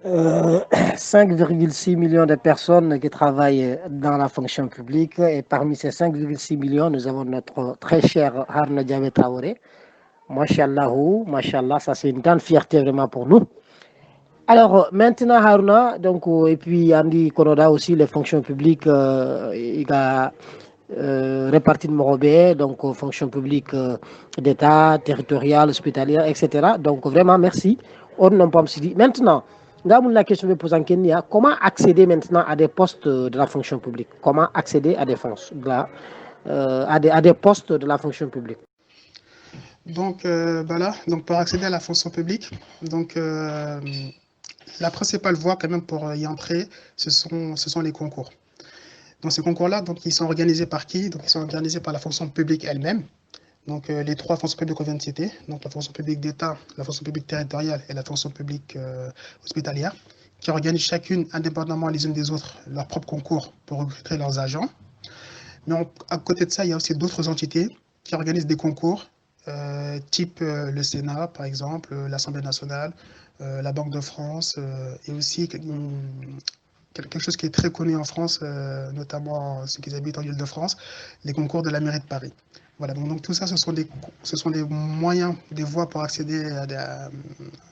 5,6 millions de personnes qui travaillent dans la fonction publique et parmi ces 5,6 millions, nous avons notre très cher Harna Diabe Traoré. Machallah, ça c'est une grande fierté vraiment pour nous. Alors maintenant Haruna, donc et puis Andy Konoda aussi les fonctions publiques, il a réparties de Morobé, donc fonctions publiques d'État, territoriales, hospitalières, etc. Donc vraiment merci. On n'a pas dit. Maintenant, là la question que je pose en Kenya, comment accéder maintenant à des postes de la fonction publique? Comment accéder à des fonctions, à des postes de la fonction publique? Donc, là, donc pour accéder à la fonction publique, donc la principale voie quand même pour y entrer, ce sont les concours. Donc ces concours-là, donc ils sont organisés par qui? Donc ils sont organisés par la fonction publique elle-même. Donc les trois fonctions publiques qu'on vient de citer, donc la fonction publique d'État, la fonction publique territoriale et la fonction publique hospitalière, qui organisent chacune indépendamment les unes des autres leurs propres concours pour recruter leurs agents. Mais à côté de ça, il y a aussi d'autres entités qui organisent des concours, type le Sénat, par exemple, l'Assemblée nationale, la Banque de France, et aussi quelque chose qui est très connu en France, notamment ceux qui habitent en Île-de-France, les concours de la mairie de Paris. Voilà, donc tout ça, ce sont des moyens, des voies pour accéder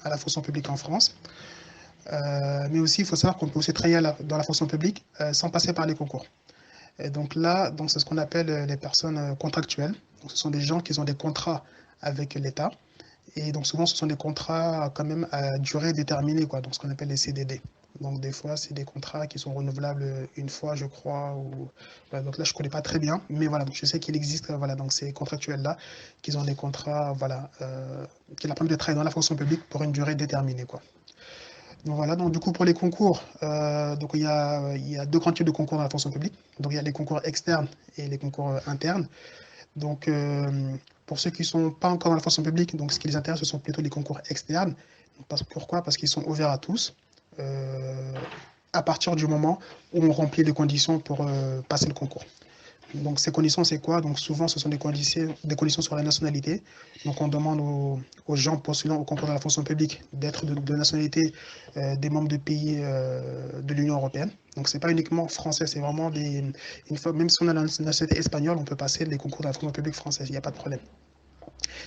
à la fonction publique en France. Mais aussi, il faut savoir qu'on peut aussi travailler dans la fonction publique sans passer par les concours. Et donc là, c'est ce qu'on appelle les personnes contractuelles. Donc ce sont des gens qui ont des contrats avec l'État. Et donc souvent, ce sont des contrats quand même à durée déterminée, quoi. Donc ce qu'on appelle les CDD. Donc des fois, c'est des contrats qui sont renouvelables une fois, je crois. Voilà, donc là, je ne connais pas très bien, mais voilà, donc je sais qu'il existe, voilà, donc ces contractuels-là, qui ont des contrats, voilà, qui leur permettent de travailler dans la fonction publique pour une durée déterminée, quoi. Donc voilà, donc du coup pour les concours, donc il y a deux grands types de concours dans la fonction publique. Donc il y a les concours externes et les concours internes. Donc pour ceux qui ne sont pas encore dans la fonction publique, donc ce qui les intéresse, ce sont plutôt les concours externes. Pourquoi? Parce qu'ils sont ouverts à tous, à partir du moment où on remplit les conditions pour passer le concours. Donc ces conditions, c'est quoi? Donc souvent, ce sont des conditions sur la nationalité. Donc on demande aux gens postulant au concours de la fonction publique d'être de nationalité des membres de pays de l'Union européenne. Donc c'est pas uniquement français, c'est vraiment une fois, même si on a la nationalité espagnole, on peut passer les concours de la fonction publique française, il n'y a pas de problème.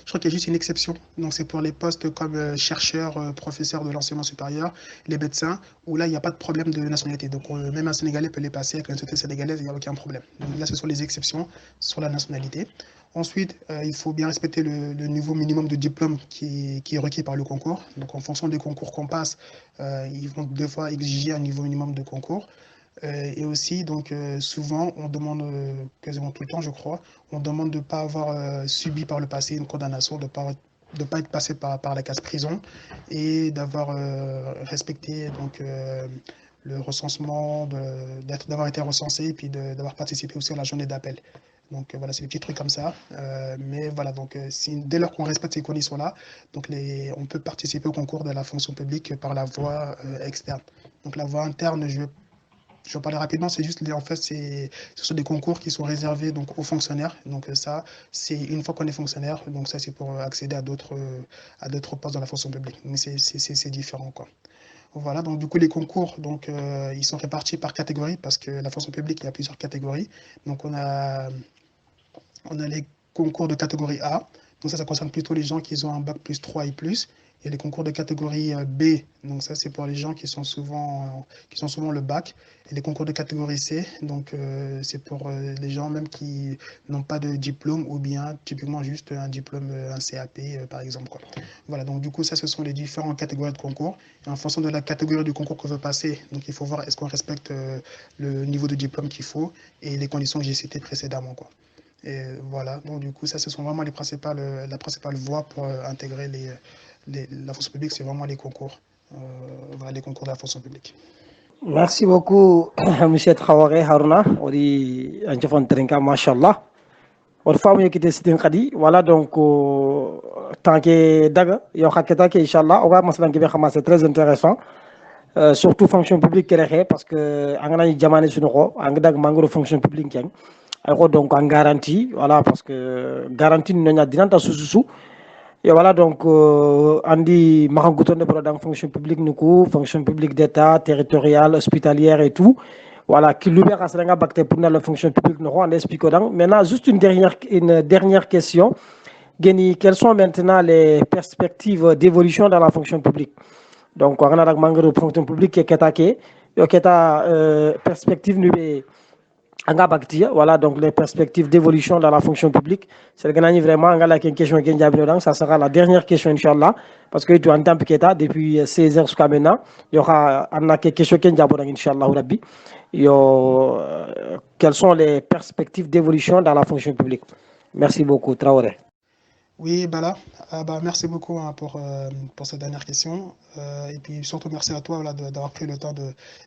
Je crois qu'il y a juste une exception. Donc, c'est pour les postes comme chercheur, professeur de l'enseignement supérieur, les médecins, où là, il n'y a pas de problème de nationalité. Donc, même un Sénégalais peut les passer avec la nationalité sénégalaise, il n'y a aucun problème. Donc, là, ce sont les exceptions sur la nationalité. Ensuite, il faut bien respecter le niveau minimum de diplôme qui est requis par le concours. Donc, en fonction des concours qu'on passe, ils vont deux fois exiger un niveau minimum de concours. Et aussi, donc, souvent, on demande, quasiment tout le temps, je crois, on demande de ne pas avoir subi par le passé une condamnation, de ne pas être passé par la case prison et d'avoir respecté donc, le recensement, d'avoir été recensé et puis d'avoir participé aussi à la journée d'appel. Donc voilà, c'est des petits trucs comme ça. Mais voilà, donc dès lors qu'on respecte ces conditions-là, donc on peut participer au concours de la fonction publique par la voie externe. Donc la voie interne, je vais parler rapidement, c'est juste, en fait, ce sont des concours qui sont réservés donc, aux fonctionnaires. Donc ça, c'est une fois qu'on est fonctionnaire, donc ça c'est pour accéder à d'autres postes dans la fonction publique. Mais c'est différent, quoi. Voilà, donc du coup les concours, donc ils sont répartis par catégorie parce que la fonction publique, il y a plusieurs catégories. Donc on a les concours de catégorie A. Donc ça concerne plutôt les gens qui ont un bac plus 3 et plus. Et les concours de catégorie B, donc ça c'est pour les gens qui sont souvent le bac. Et les concours de catégorie C, donc c'est pour les gens même qui n'ont pas de diplôme ou bien typiquement juste un diplôme, un CAP par exemple, quoi. Voilà, donc du coup ça ce sont les différentes catégories de concours. Et en fonction de la catégorie du concours qu'on veut passer, donc il faut voir est-ce qu'on respecte le niveau de diplôme qu'il faut et les conditions que j'ai citées précédemment, quoi. Et voilà, donc du coup, ça, ce sont vraiment la principale voie pour intégrer la fonction publique, c'est vraiment les concours. Voilà, les concours de la fonction publique. Merci beaucoup, Monsieur Traoré Haruna. On dit un jafon trinka, machallah. On femme qui décide kadi. Voilà donc tant que daga, yo haketa que inchallah, on va maslan qui c'est très intéressant. Surtout fonction publique qui parce que angana jamane suñu ko ang dag mangoro fonction publique ken ay ko donc en garantie voilà parce que garantie no nya dinanta sususu Et voilà, donc, on dit, Marangouton de dans fonction publique, nous, fonction publique d'État, territoriale, hospitalière et tout. Voilà, qui l'ouvert à Sénégal, pour la fonction publique, nous, on explique. Maintenant, juste une dernière question. Geni, quelles sont maintenant les perspectives d'évolution dans la fonction publique? Donc, on a la fonction publique qui est attaquée. Il y a perspective voilà, donc les perspectives d'évolution dans la fonction publique. C'est le vraiment, la question ça sera la dernière question, Inch'Allah, parce que tu entends depuis 16 heures jusqu'à maintenant, il y aura quelques questions qui Inch'Allah, Rabbi. Quelles sont les perspectives d'évolution dans la fonction publique? Merci beaucoup, Traoré. Oui, Bala, merci beaucoup pour cette dernière question. Et puis surtout merci à toi d'avoir pris le temps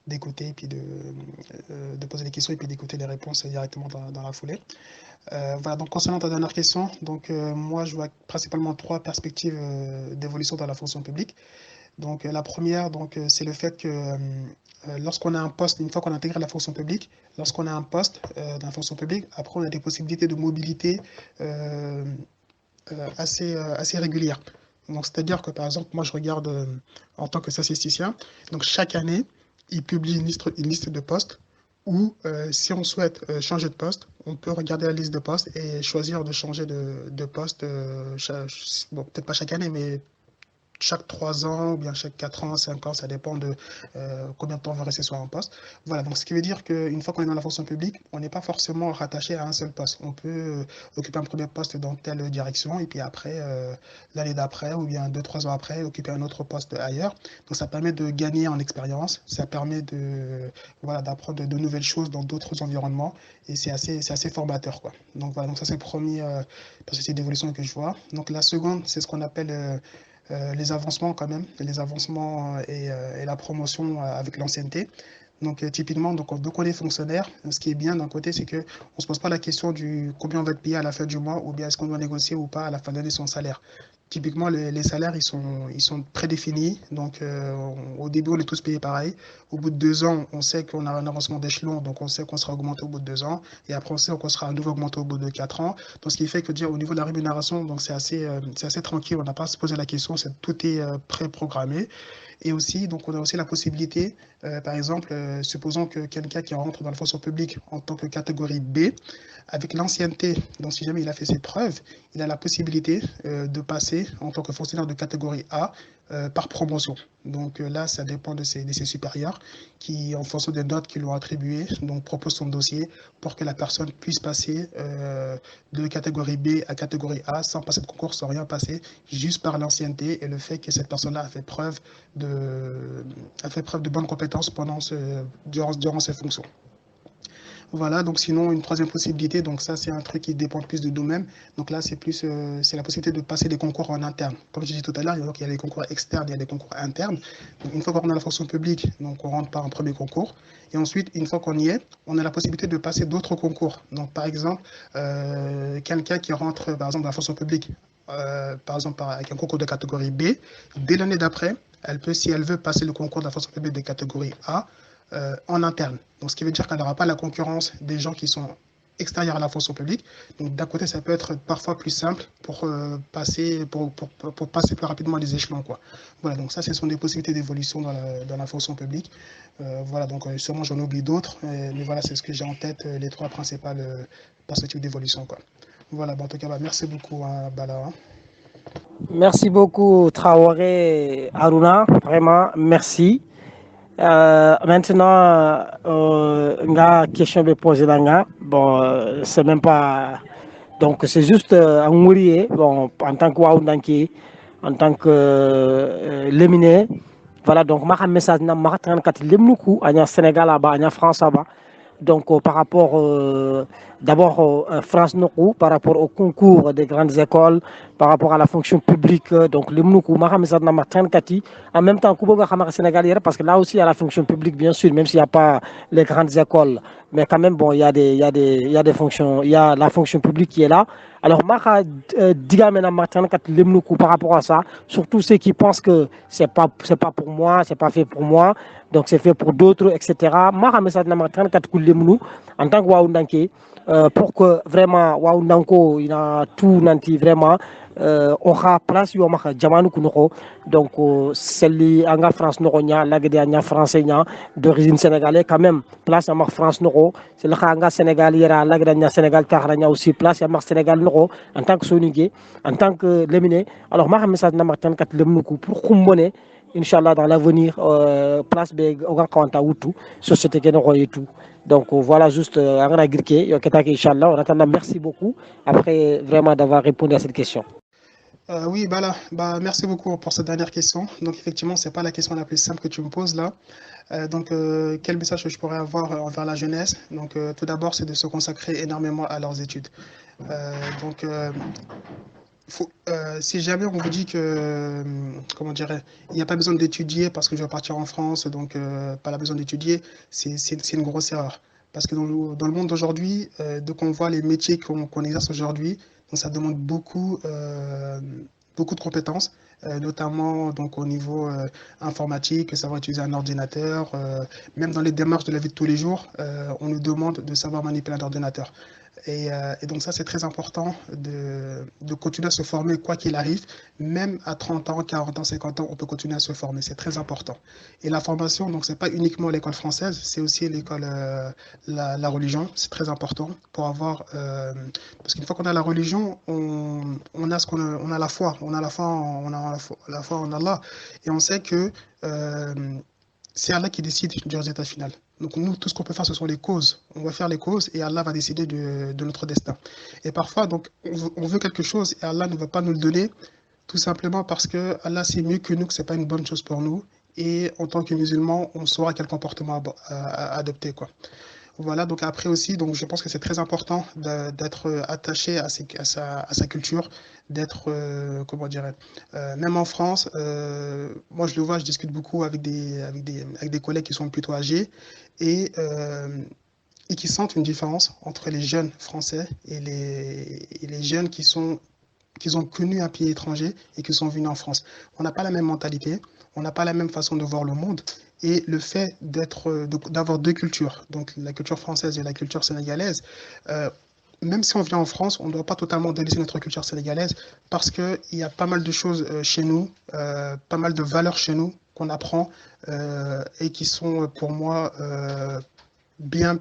d'écouter et puis de poser les questions et puis d'écouter les réponses directement dans la foulée. Voilà, donc concernant ta dernière question, donc moi je vois principalement trois perspectives d'évolution dans la fonction publique. Donc la première, donc c'est le fait que lorsqu'on a un poste, une fois qu'on intègre la fonction publique, lorsqu'on a un poste dans la fonction publique, après on a des possibilités de mobilité assez régulière. Donc, c'est-à-dire que, par exemple, moi, je regarde en tant que statisticien, donc chaque année, il publie une liste de postes où, si on souhaite changer de poste, on peut regarder la liste de postes et choisir de changer de poste, bon, peut-être pas chaque année, mais chaque 3 ans ou bien chaque 4 ans, 5 ans, ça dépend de combien de temps on va rester sur un poste. Voilà, donc ce qui veut dire qu'une fois qu'on est dans la fonction publique, on n'est pas forcément rattaché à un seul poste. On peut occuper un premier poste dans telle direction et puis après, l'année d'après ou bien 2-3 ans après, occuper un autre poste ailleurs. Donc ça permet de gagner en expérience, ça permet voilà, d'apprendre de nouvelles choses dans d'autres environnements et c'est assez formateur, quoi. Donc voilà, donc ça c'est le premier processus d'évolution que je vois. Donc la seconde, c'est ce qu'on appelle les avancements quand même, les avancements et la promotion avec l'ancienneté. Donc typiquement, donc on est fonctionnaire, ce qui est bien d'un côté, c'est qu'on ne se pose pas la question du combien on va être payé à la fin du mois ou bien est-ce qu'on doit négocier ou pas à la fin de l'année son salaire. Typiquement, les salaires, ils sont prédéfinis. Donc, au début, on est tous payés pareil. Au bout de 2 ans, on sait qu'on a un avancement d'échelon, donc on sait qu'on sera augmenté au bout de 2 ans. Et après, on sait qu'on sera à nouveau augmenté au bout de 4 ans. Donc, ce qui fait que dire au niveau de la rémunération, donc c'est assez tranquille. On n'a pas à se poser la question, tout est pré-programmé. Et aussi, donc, on a aussi la possibilité, par exemple, supposons que quelqu'un qui rentre dans la fonction publique en tant que catégorie B, avec l'ancienneté, donc si jamais il a fait ses preuves, il a la possibilité de passer en tant que fonctionnaire de catégorie A par promotion. Donc là, ça dépend de ses supérieurs qui, en fonction des notes qu'ils lui ont attribuées, donc proposent son dossier pour que la personne puisse passer de catégorie B à catégorie A sans passer de concours, sans rien passer, juste par l'ancienneté et le fait que cette personne-là a fait preuve de bonnes compétences durant ses fonctions. Voilà, donc sinon, une troisième possibilité, donc ça, c'est un truc qui dépend plus de nous-mêmes. Donc là, c'est la possibilité de passer des concours en interne. Comme je disais tout à l'heure, il y a les concours externes, il y a les concours internes. Donc, une fois qu'on est dans la fonction publique, donc on rentre par un premier concours. Et ensuite, une fois qu'on y est, on a la possibilité de passer d'autres concours. Donc, par exemple, quelqu'un qui rentre, par exemple, dans la fonction publique, par exemple, avec un concours de catégorie B, dès l'année d'après, elle peut, si elle veut, passer le concours de la fonction publique de catégorie A, en interne. Donc, ce qui veut dire qu'elle n'aura pas la concurrence des gens qui sont extérieurs à la fonction publique. Donc, d'un côté, ça peut être parfois plus simple pour passer plus rapidement les échelons, quoi. Voilà, donc ça, ce sont des possibilités d'évolution dans la fonction publique. Voilà, donc sûrement j'en oublie d'autres, mais voilà, c'est ce que j'ai en tête, les trois principales perspectives d'évolution, quoi. Voilà, en tout cas, merci beaucoup à Bala. Merci beaucoup, Traoré Aruna. Vraiment, merci. Maintenant, la question me pose là, bon, c'est même pas, donc c'est juste un mourier, bon, en tant que Waoudanki, en tant que léminé, voilà, donc ma message n'a pas kat lemnuku, à Sénégal là-bas, à France là-bas. Donc, par rapport, d'abord, France Noku, par rapport au concours des grandes écoles, par rapport à la fonction publique, donc le Mnuku, en même temps, Sénégal, parce que là aussi, il y a la fonction publique, bien sûr, même s'il n'y a pas les grandes écoles, mais quand même, bon, il y a des fonctions, il y a la fonction publique qui est là. Alors, par rapport à ça, surtout ceux qui pensent que c'est pas pour moi, c'est pas fait pour moi, donc c'est fait pour d'autres, etc. En tant que Waoundanké, pour que vraiment Waoundanko, il a tout nanti vraiment, oxa place yo maka jamanu kuno donc celle anga France no nya lagde nya français nya d'origine sénégalais quand même place amak France no c'est la anga Sénégal yera lagde nya Sénégal taxra nya aussi place amak Sénégal no en tant que sonigué en tant que léminé alors ma xam message na mak tan kat lemnuku pour xumbone inchallah dans l'avenir place be oga kawanta wutu société ke no et tout donc voilà juste angana girke yo ketake inchallah on attend merci beaucoup après vraiment d'avoir répondu à cette question. Oui, bah là, bah, merci beaucoup pour cette dernière question. Donc, effectivement, c'est pas la question la plus simple que tu me poses là. Quel message que je pourrais avoir envers la jeunesse? Donc, tout d'abord, c'est de se consacrer énormément à leurs études. Si jamais on vous dit que, comment dirais, il n'y a pas besoin d'étudier parce que je vais partir en France, donc pas la besoin d'étudier, c'est une grosse erreur. Parce que dans le monde d'aujourd'hui, donc on voit les métiers qu'on exerce aujourd'hui, donc ça demande beaucoup de compétences, notamment donc au niveau informatique, savoir utiliser un ordinateur, même dans les démarches de la vie de tous les jours, on nous demande de savoir manipuler un ordinateur. Et donc ça, c'est très important de continuer à se former quoi qu'il arrive. Même à 30 ans, 40 ans, 50 ans, on peut continuer à se former. C'est très important. Et la formation, donc, c'est pas uniquement l'école française, c'est aussi l'école, la religion. C'est très important pour avoir... parce qu'une fois qu'on a la religion, on a on a la foi. On a la foi, la foi en Allah. Et on sait que c'est Allah qui décide du résultat final. Donc nous, tout ce qu'on peut faire, ce sont les causes. On va faire les causes et Allah va décider de notre destin. Et parfois, donc, on veut quelque chose et Allah ne va pas nous le donner, tout simplement parce que Allah sait mieux que nous que ce n'est pas une bonne chose pour nous. Et en tant que musulmans, on saura quel comportement adopter, quoi. Voilà, donc après aussi, donc je pense que c'est très important d'être attaché à sa culture, d'être, comment dirais même en France, moi je le vois, je discute beaucoup avec des collègues qui sont plutôt âgés et qui sentent une différence entre les jeunes français et les jeunes qui ont connu un pays étranger et qui sont venus en France. On n'a pas la même mentalité, on n'a pas la même façon de voir le monde. Et le fait d'avoir deux cultures, donc la culture française et la culture sénégalaise, même si on vient en France, on ne doit pas totalement délaisser notre culture sénégalaise parce qu'il y a pas mal de choses chez nous, pas mal de valeurs chez nous qu'on apprend et qui sont pour moi bien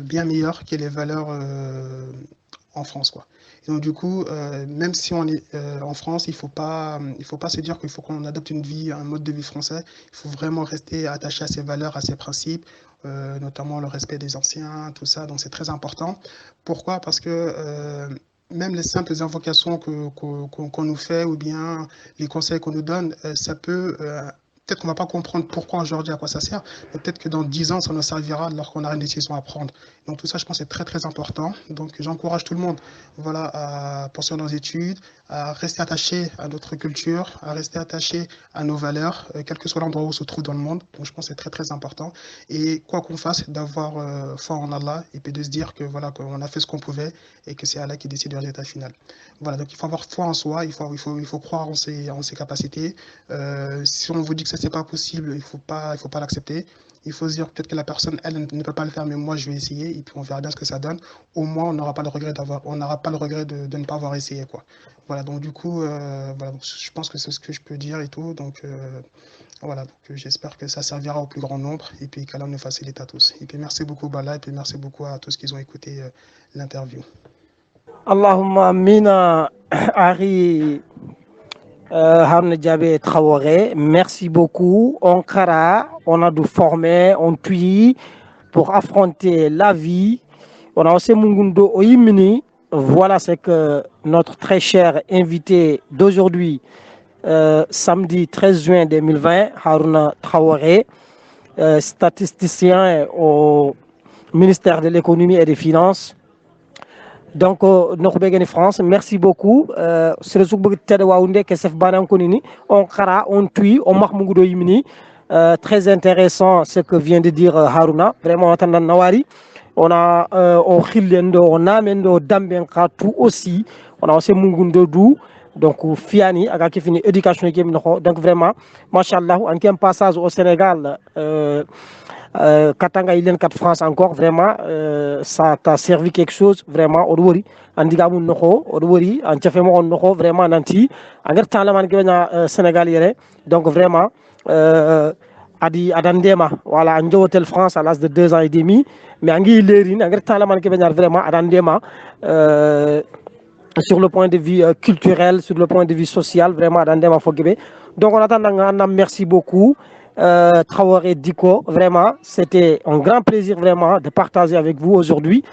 meilleures que les valeurs en France, quoi. Et donc du coup, même si on est en France, il faut pas se dire qu'il faut qu'on adopte un mode de vie français. Il faut vraiment rester attaché à ses valeurs, à ses principes, notamment le respect des anciens, tout ça. Donc c'est très important. Pourquoi? Parce que même les simples invocations qu'on nous fait ou bien les conseils qu'on nous donne, ça peut peut-être qu'on ne va pas comprendre pourquoi aujourd'hui, à quoi ça sert, mais peut-être que dans 10 ans, ça nous servira lorsqu'on aura une décision à prendre. Donc tout ça, je pense, c'est très très important. Donc j'encourage tout le monde, voilà, à poursuivre nos études, à rester attaché à notre culture, à rester attaché à nos valeurs, quel que soit l'endroit où on se trouve dans le monde. Donc je pense que c'est très très important. Et quoi qu'on fasse, d'avoir foi en Allah et puis de se dire que voilà, qu'on a fait ce qu'on pouvait et que c'est Allah qui décide du résultat final. Voilà, donc il faut avoir foi en soi, il faut croire en ses capacités. Si on vous dit que ça c'est pas possible, il faut pas l'accepter. Il faut se dire peut-être que la personne, elle, ne peut pas le faire, mais moi, je vais essayer, et puis on verra bien ce que ça donne. Au moins, on n'aura pas le regret de ne pas avoir essayé, quoi. Voilà, donc du coup, voilà, donc, je pense que c'est ce que je peux dire et tout. Donc, voilà, donc j'espère que ça servira au plus grand nombre, et puis qu'Allah nous facilite à tous. Et puis merci beaucoup, Bala, et puis merci beaucoup à tous qui ont écouté l'interview. Allahumma mina Ari Haruna Diabé Traoré, merci beaucoup. On a dû former, on tue pour affronter la vie. On a aussi Mungundo Oyimini. Voilà ce que notre très cher invité d'aujourd'hui, samedi 13 juin 2020, Haruna Traoré, statisticien au ministère de l'économie et des finances. Donc Norbegeni France, merci beaucoup. C'est le souk tede waounde que sef banan konini. On kara, on tue, on mahmoudou yimini. Très intéressant ce que vient de dire Haruna. Vraiment, attendant Nawari. On a on khilendo, on a mendo dambenka tout aussi. On a aussi Mungundo Dou. Donc Fiani, aga qui finit éducation. Donc vraiment, machallah, en quel passage au Sénégal. Katanga Ilen 4 France encore, vraiment, ça t'a servi quelque chose, vraiment, Odwori, Andigamu Noko, Odwori, Antiafemo Noko, vraiment, Nanti, Anger Talaman Gena Sénégal Yere, donc vraiment, Adi Adandema, voilà, Anjo Hotel France à l'âge de 2 ans et demi, mais Angi Lerin, Anger Talaman Gena vraiment Adandema, sur le point de vue culturel, sur le point de vue social, vraiment, Adandema Fogebe. Donc, on attend, merci beaucoup. Traoré Diko, vraiment, c'était un grand plaisir vraiment de partager avec vous aujourd'hui.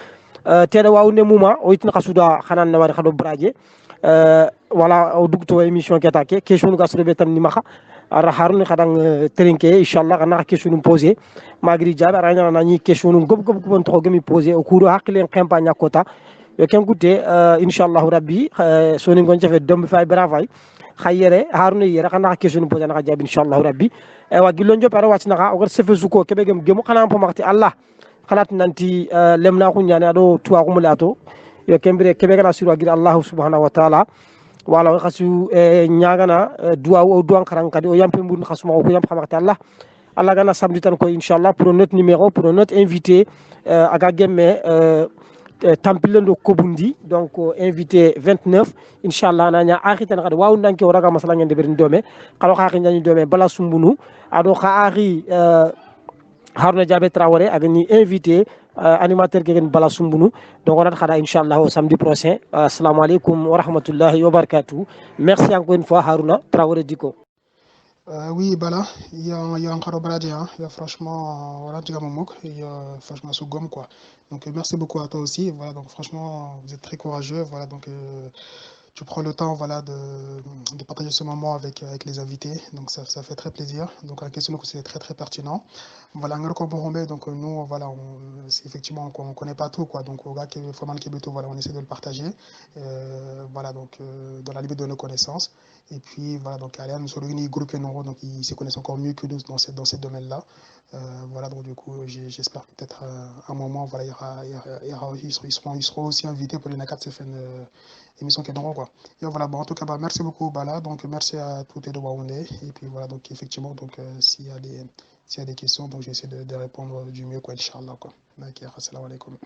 Tere Waoune Mouma, Oitin Kasuda, Hanan Nawari Khado Bradje. Voilà, au dugto émission qui attaqué, question nous gasre betan ni maha. Ara Harun Khadang Trinke, Inch'Allah, on a question nous poser. Magri Diab, Arana Nani, question nous gob gob gob trop gemi poser au cours de Haklen campagne à Kota. Yo ken goûté, Inch'Allah Rabbi, Soni Gonja fait dom fay bravay. Khayere Harun yere kana question nous poser na Diab Inch'Allah Rabbi. E wa gilonjo para wacina o gar sefe suko kebe gem gemu kana po makti Allah. Khalat nanti lemna ko nyane ado tuwa ko mulato. Yo kembere kebe kana suru agir Allah subhanahu wa ta'ala. Wala khasu nyagana duwa o duwan karan kadi o yampe mbun khasuma ko yampe makti Allah. Allah gana samedi tan ko Inch'Allah pour notre numéro, pour notre invité aga gemme Tampilendo Kobundi, donc invité 29, Inch'Allah, nanya akhiten kada wawu nanke oraga masala ngende berin dome, kalo khaki nyani dome bala sumbunu, ado khari Haruna Diabé Traoré agni invité animateur kegen bala sumbunu, donc on a khada Inch'Allah au samedi prochain. Assalamu alaikum wa rahmatullahi wa barakatuh. Merci encore une fois Haruna Traoré Diko. Oui, Bala, il y a encore Bradé, hein. Il y a franchement, voilà, tu il y a franchement sous gomme, quoi. Donc, merci beaucoup à toi aussi. Voilà, donc, franchement, vous êtes très courageux. Voilà, donc, tu prends le temps, voilà, de partager ce moment avec les invités. Donc, ça fait très plaisir. Donc, la question, c'est très, très pertinent. Voilà, donc, nous, voilà, effectivement, on ne connaît pas tout, quoi. Donc, au gars qui est vraiment le voilà, on essaie de le partager. Voilà, donc, dans la limite de nos connaissances. Et puis, voilà, donc, Alain, nous sommes réunis, groupe Neuro, donc, ils se connaissent encore mieux que nous dans ces domaines-là. Voilà, donc, du coup, j'espère que peut-être à un moment, voilà, ils seront aussi invités pour les NACAT CFN émission qui est dans quoi. Et voilà, bon, en tout cas, bah, merci beaucoup, Bala. Donc, merci à toutes les deux où on est. Et puis, voilà, donc, effectivement, donc, s'il y a des questions, donc, j'essaie de répondre du mieux, quoi, Inch'Allah, quoi. Donc, assalamu alaikum.